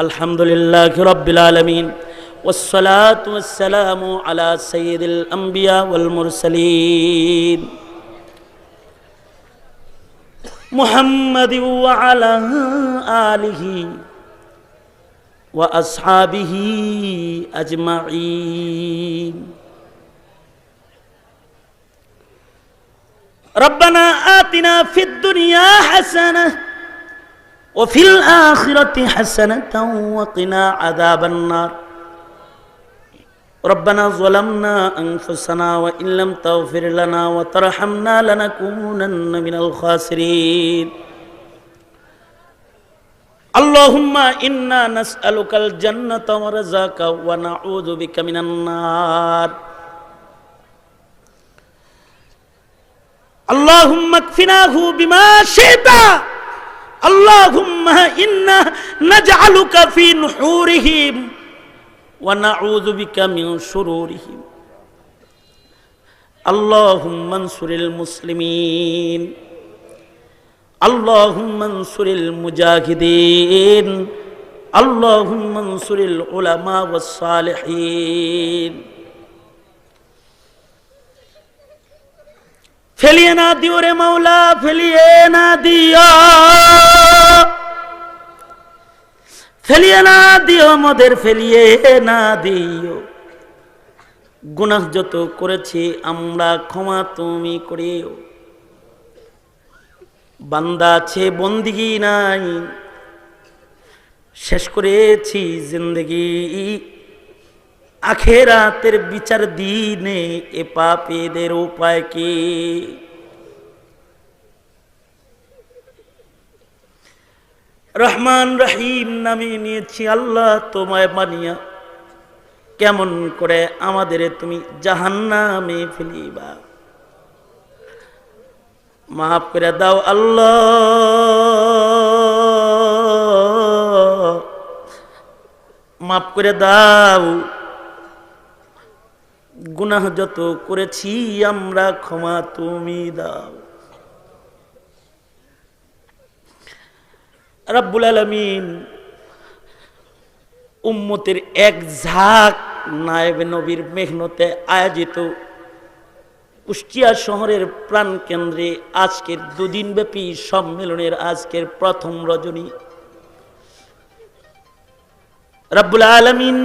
আলহামদুলিল্লাহি রাব্বিল আলামিন والصلاة والسلام على سيد الأنبياء والمرسلين محمد وعلى آله وأصحابه أجمعين ربنا آتنا في الدنيا حسنة وفي الآخرة حسنة وقنا عذاب النار ربنا ظلمنا أنفسنا وإن لم تغفر لنا وترحمنا لنكونن من الخاسرين اللهم إنا نسألك الجنة ورزاك ونعوذ بك من النار اللهم اكفناه بما شئت اللهم إنا نجعلك في نحورهم ونعوذ بك من شرورهم اللهم انصر المسلمين اللهم انصر المجاهدين اللهم انصر العلماء والصالحين ফেলিয়ে না দিও রে মাওলা ফেলিয়ে না দিও ফেলিয়ে না দিও মোদের ফেলিয়ে না দিও গুনাহ যত করেছি আমরা ক্ষমা তুমি করিও বান্দা আছে বন্দিগি নাই শেষ করেছি জিন্দেগি আখেরাতের বিচার দিনে এ পাপীদের উপায় কি রহমান রহিম নামে নিয়েছি আল্লাহ তোমায় মানিয়া কেমন করে আমাদের তুমি জাহান্নামে ফেলিবা মাফ করে দাও আল্লাহ মাফ করে দাও গুনাহ যত করেছি আমরা ক্ষমা তুমি দাও রব্বুল আলামিন উম্মতের এক ঝাঁক নায়েবে নবীর মেহনতে আয়োজিত কুষ্টিয়া শহরের প্রাণকেন্দ্রে আজকের দুদিনব্যাপী সম্মেলনের আজকের প্রথম রজনী রব্বুল আলামিন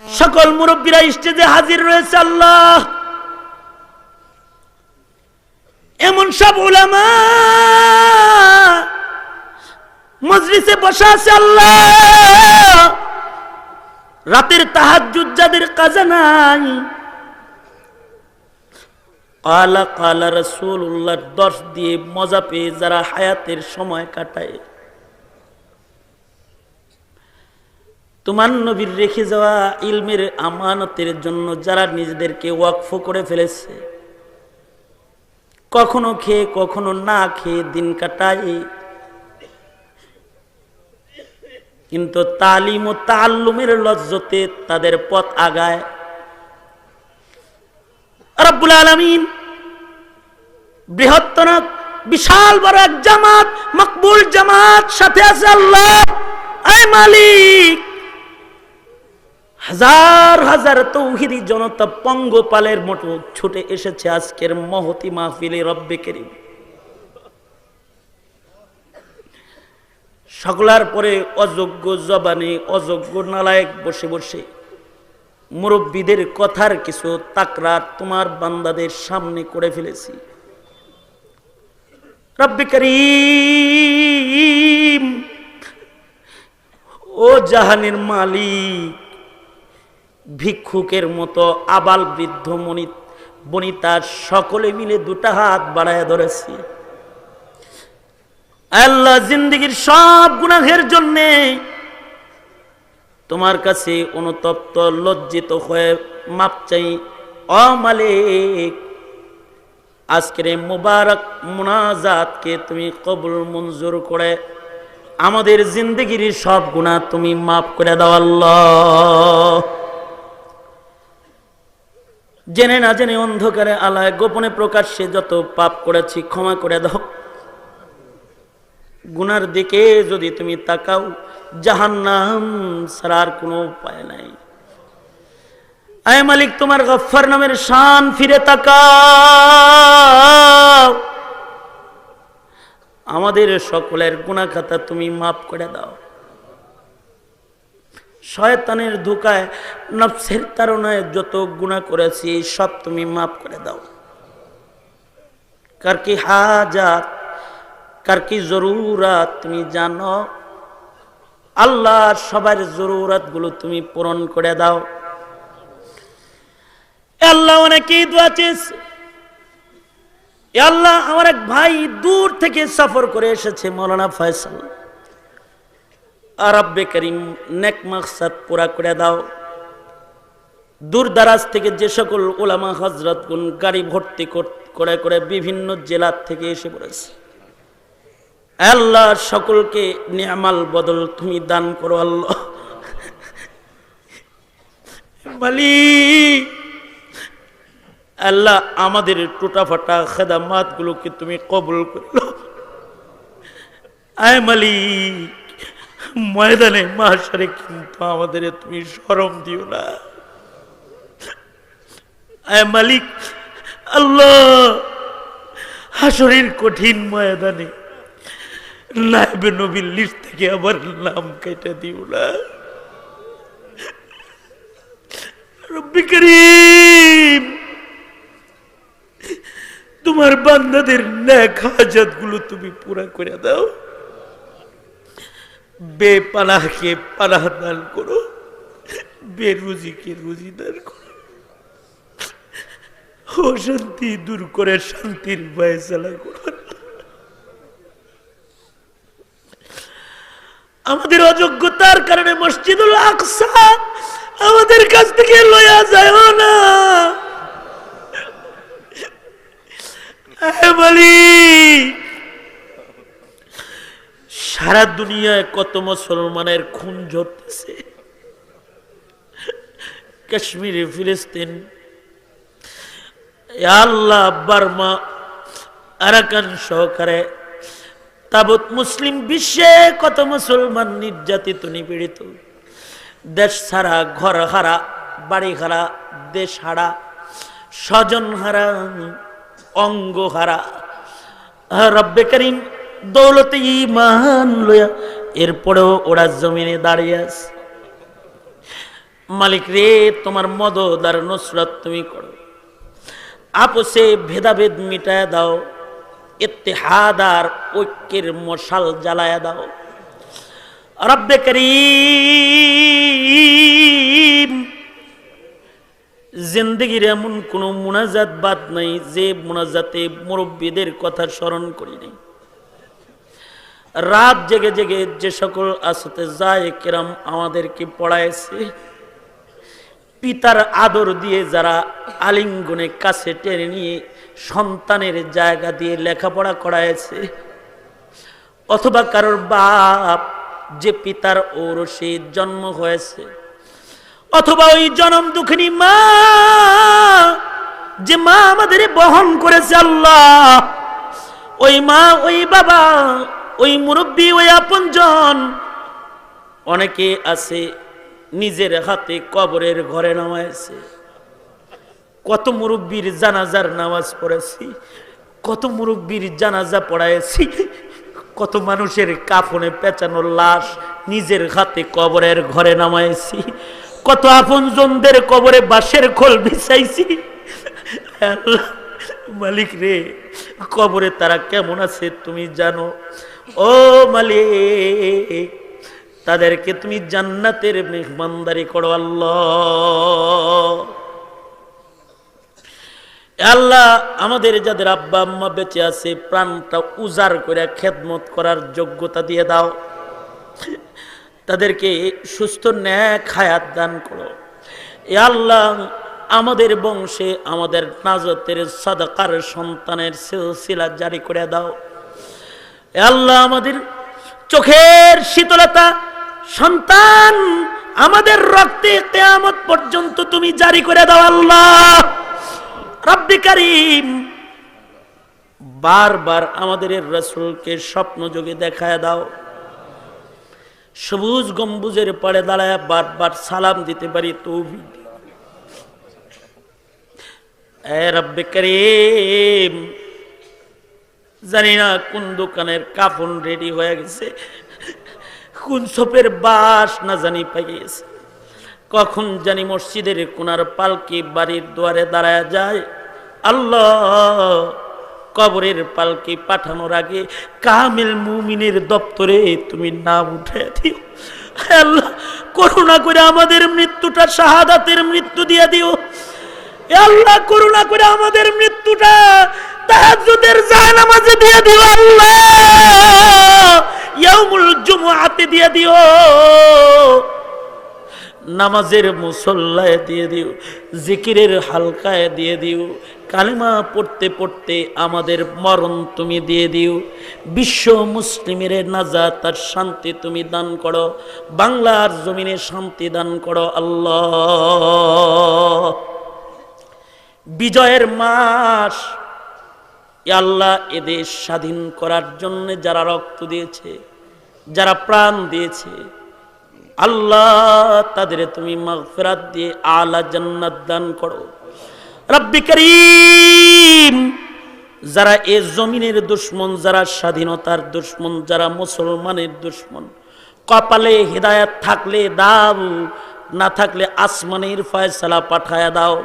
সকল মুরব্বীরা স্টেজে হাজির রয়েছে আল্লাহ এমন সব উলামা মজলিসে বসা আছে আল্লাহ রাতের তাহাজ্জুদ যাদের কাজা নাই কালা কালা রাসূলুল্লাহর দর্শ দিয়ে মজা পেয়ে যারা হায়াতের সময় কাটায় তোমার নবীর রেখে যাওয়া ইলমের আমানতের জন্য যারা নিজেদেরকে ওয়াকফ করে ফেলেছে কখনো খেয়ে কখনো না খেয়ে দিন কাটায় কিন্তু তালিম ও তাআল্লুমের লজ্জতে তাদের পথ আগায় রব্বুল আলামিন বৃহত্তর বিশাল বড় এক জামাত মকবুল জামাত সাথে আছে আল্লাহ আয় মালিক হাজার হাজার তৌহিদি জনতা পঙ্গপালের মতো ছুটে এসেছে আজকের মহতি মাহফিলে রব্বে করিম সকলার পরে অযোগ্য জবানে অযোগ্য নালায়েক বসে বসে মুরব্বীদের কথার কিছু তাকরার তোমার বান্দাদের সামনে করে ফেলেছি রব্বে করিম ও জাহানের মালিক ভিক্ষুকের মতো আবাল বৃদ্ধ বনিতা সকলে মিলে দুটা হাত বাড়ায় ধরেছি আল্লাহ জিন্দেগীর সব গুনাহের জন্য তোমার কাছে অনুতপ্ত লজ্জিত হয়ে মাপ চাই ও মালিক আজকের মুবারক মুনাজাতকে তুমি কবুল মঞ্জুর করে আমাদের জিন্দেগীর সব গুনাহ তুমি মাফ করে দাও আল্লাহ জেনে না জেনে অন্ধকারে আলায় গোপনে প্রকাশ্যে যত পাপ করেছি ক্ষমা করে দাও গুনার দিকে যদি তুমি তাকাও, জাহান্নাম ছাড়ার কোনো উপায় নাই। আয় মালিক, তোমার গফফার নামের শান ফিরে তাকাও। আমাদের সকলের গুনাহ খাতা তুমি মাফ করে দাও। শয়তানের ধোঁকায়, নফসের তাড়নায় যত গুনাহ করেছি সব তুমি মাফ করে দাও। কার কি হাজাত, কার কি জরুরত তুমি জানো। আল্লাহ, সবার জরুরত গুলো তুমি পূরণ করে দাও। আল্লাহ, অনেকেই দোয়া চেয়েছে। আল্লাহ, আমার এক ভাই দূর থেকে সফর করে এসেছে, মৌলানা ফয়সাল। রব্বে করিম, নেক মাকসাদ পুরা করে দাও। দূর দারাজ থেকে যে সকল উলামা হযরতগণ গাড়ি ভর্তি করে করে বিভিন্ন জেলা থেকে এসে পড়েছে, আল্লাহ সকলকে নিয়ামাল বদল তুমি দান করো। আল্লাহ মালিক, আল্লাহ আমাদের টুটাফাটা খেদমাত গুলোকে তুমি কবুল করো। আয় মালিক, ময়দানে মাহশারে কিন্তু আমাদের তুমি শরম দিও না। আয় মালিক, আল্লাহ হাশরের কঠিন ময়দানে নায়েবে নবীর লিস্ট থেকে আবার নাম কেটে দিও না। রব্বি করিম, তোমার বান্দাদের নেক হাজাত গুলো তুমি পুরা করে দাও। বেপানাহকে পানাহ দান করো, বেরুজিকে রুজি দান করো, অশান্তি দূর করে শান্তির ফয়সালা করো। আমাদের অযোগ্যতার কারণে মসজিদুল আকসা আমাদের কাছ থেকে লয়া যায় না। সারা দুনিয়ায় কত মুসলমানের খুন ঝরতেছে। কাশ্মীর, ফিলিস্তিন, আল্লাহ বার্মা, আরাকান সহকারে তাবৎ মুসলিম বিশ্বে কত মুসলমান নির্যাতিত, নিপীড়িত, দেশ ছাড়া, ঘর হারা, বাড়ি হারা, দেশ হারা, স্বজন হারা, অঙ্গ হারা। রব্বে করিম, দৌলতে ঈমান লয়া এরপরেও ওরা জমিনে দাঁড়িয়ে আছে। মালিক রে, তোমার মদদ আর নুসরত তুমি করো। আপসে ভেদাভেদ মিটায় দাও, ইত্তেহাদ আর ঐক্যের মশাল জ্বালায়া দাও। রব্বে করিম, জিন্দেগির এমন কোন মুনাজাত বাদ নাই যে মুনাজাতে মুরব্বীদের কথা স্মরণ করি নাই। রাত জেগে জেগে যে সকল আসতে যায় কেরাম আমাদেরকে পড়াইছে, পিতার আদর দিয়ে যারা আলিঙ্গনে কাছে টেনে নিয়ে সন্তানের জায়গা দিয়ে লেখাপড়া করাইছে, অথবা কারোর বাপ যে পিতার ঔরসে জন্ম হয়েছে, অথবা ওই জনম দুঃখিনী মা যে মা আমাদের বহন করেছে, আল্লাহ ওই মা, ওই বাবা, ওই মুরব্বী, ওই আপনজন অনেকে আছে নিজের হাতে কবরের ঘরে নামাইছে। কত মুরব্বীর জানাজার নামাজ পড়েছি, কত মুরব্বীর জানাজা পড়াইছি, কত মানুষের কাফনে পেঁচানো লাশ নিজের হাতে কবরের ঘরে নামাইছি, কত আপনজনদের কবরে বাঁশের খোল বিছাইছি। আল্লাহ মালিক রে, কবরে তারা কেমন আছে তুমি জানো। ও মালিক, তাদেরকে তুমি জান্নাতের মেহমানদারি করো। আল্লাহ, আল্লাহ আমাদের যাদের আব্বা আম্মা বেঁচে আছে, প্রাণটা উজাড় করে খেদমত করার যোগ্যতা দিয়ে দাও। তাদেরকে সুস্থ নেক হায়াত দান করো। এ আল্লাহ, আমাদের বংশে আমাদের নাজতের সাদাকার সন্তানের সিলসিলা জারি করে দাও। এ আল্লাহ, আমাদের চোখের শীতলতা সন্তান আমাদের রক্তে কিয়ামত পর্যন্ত তুমি জারি করে দাও। আল্লাহ রব্বি করিম, বারবার আমাদের রাসূলকে স্বপ্ন যোগে দেখায় দাও। সবুজ গম্বুজের পাড়ে দাঁড়ায় বারবার সালাম দিতে পারি তৌফিক দিও। এ রব্বে করিম, জানি না কোন দোকানের কাফন রেডি হয়ে গেছে, কোন সপের বাস না জানি পাই গেছে, কখন জানি মসজিদের কোনার পালকি বাড়ির দুয়ারে দাঁড়ায় যায়। আল্লাহ, কবরের পালকি পাঠানোর আগে কামিল মুমিনের দপ্তরে তুমি নাম উঠে দিও। আল্লাহ, করুণা করে আমাদের মৃত্যুটা শাহাদাতের মৃত্যু দিয়ে দিও। আল্লাহ, করুণা করে আমাদের মৃত্যুটা তাহাজ্জুদের জানামাজে দিয়ে দিও। আল্লাহ, ইয়াউমুল জুমআতে দিয়ে দিও, নামাজের মুসল্লায় দিয়ে দিও, জিকিরের হালকায় দিয়ে দিও, কালেমা পড়তে পড়তে আমাদের মরণ তুমি দিয়ে দিও। বিশ্ব মুসলিমের নাজাত আর শান্তি তুমি দান করো, বাংলার জমিনে শান্তি দান করো। আল্লাহ, বিজয়ের মাস, আল্লাহ, এদেশ স্বাধীন করার জন্য যারা রক্ত দিয়েছে, যারা প্রাণ দিয়েছে, আল্লাহ তাদের তুমি মাগফিরাত দিয়ে আলা জান্নাত দান করো। রব্বি করিম, যারা এ জমিনের দুশ্মন, যারা স্বাধীনতার দুশ্মন, যারা মুসলমানের দুশ্মন, কপালে হিদায়াত থাকলে দাও, না থাকলে আসমানের ফয়সালা পাঠায়া দাও।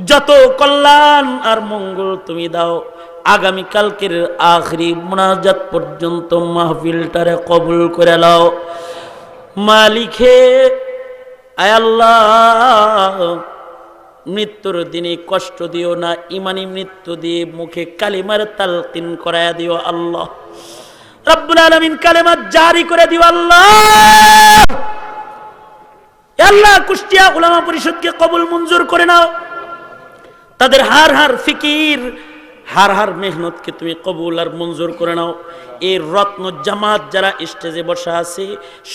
যত কল্যাণ আর মঙ্গল তুমি দাও। আগামী কালকের আখরি মুনাজাত পর্যন্ত মাহফিলটারে কবুল করে নাও। মালিকে, আয় আল্লাহ, মৃত্যুর দিনে কষ্ট দিও না, ইমানি মৃত্যু দিয়ে মুখে কালিমার তালকিন করায়া দিও। আল্লাহ রব্বুল আলামিন কালেমা জারি করে দিও। আল্লাহ, আল্লাহ, কুষ্টিয়া উলামা পরিষদকে কবুল মঞ্জুর করে নাও। তাদের হার হার ফিকির, হার হার মেহনতকে তুমি কবুল আর মঞ্জুর করে নাও। এই রত্ন জামাত যারা স্টেজে বসা আছে,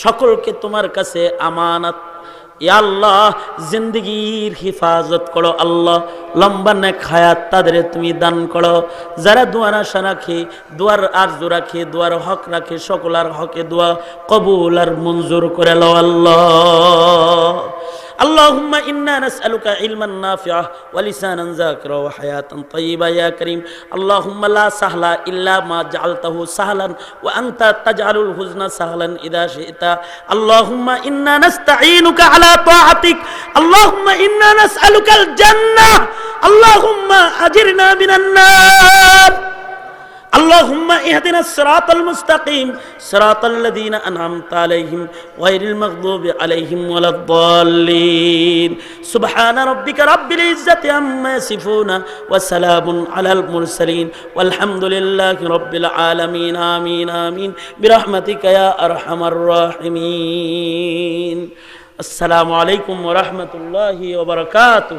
সকলকে তোমার কাছে আমানত। ইয়া আল্লাহ, জিন্দেগির হিফাজত করো। আল্লাহ, লম্বা নেক হায়াত তাদের তুমি দান করো। যারা দুয়ার আশা রাখে, দুয়ার আরজু রাখে, দুয়ার হক রাখে, সকলার হকে দোয়া কবুল আর মঞ্জুর করে নাও। আল্লাহ, اللهم إنا نسألك علما نافعا ولسانا ذاكرا وحياة طيبة يا كريم. اللهم لا سهل إلا ما جعلته سهلا وأنت تجعل الحزن سهلا إذا شئت. اللهم إنا نستعينك على طاعتك. اللهم إنا نسألك الجنة. اللهم أجرنا من النار. اللهم اهدنا الصراط المستقيم صراط الذين أنعمت عليهم غير المغضوب عليهم ولا الضالين. سبحان ربك رب العزة عما يصفون وسلام على المرسلين والحمد لله رب العالمين. آمين آمين برحمتك يا أرحم الراحمين. السلام عليكم ورحمة الله وبركاته.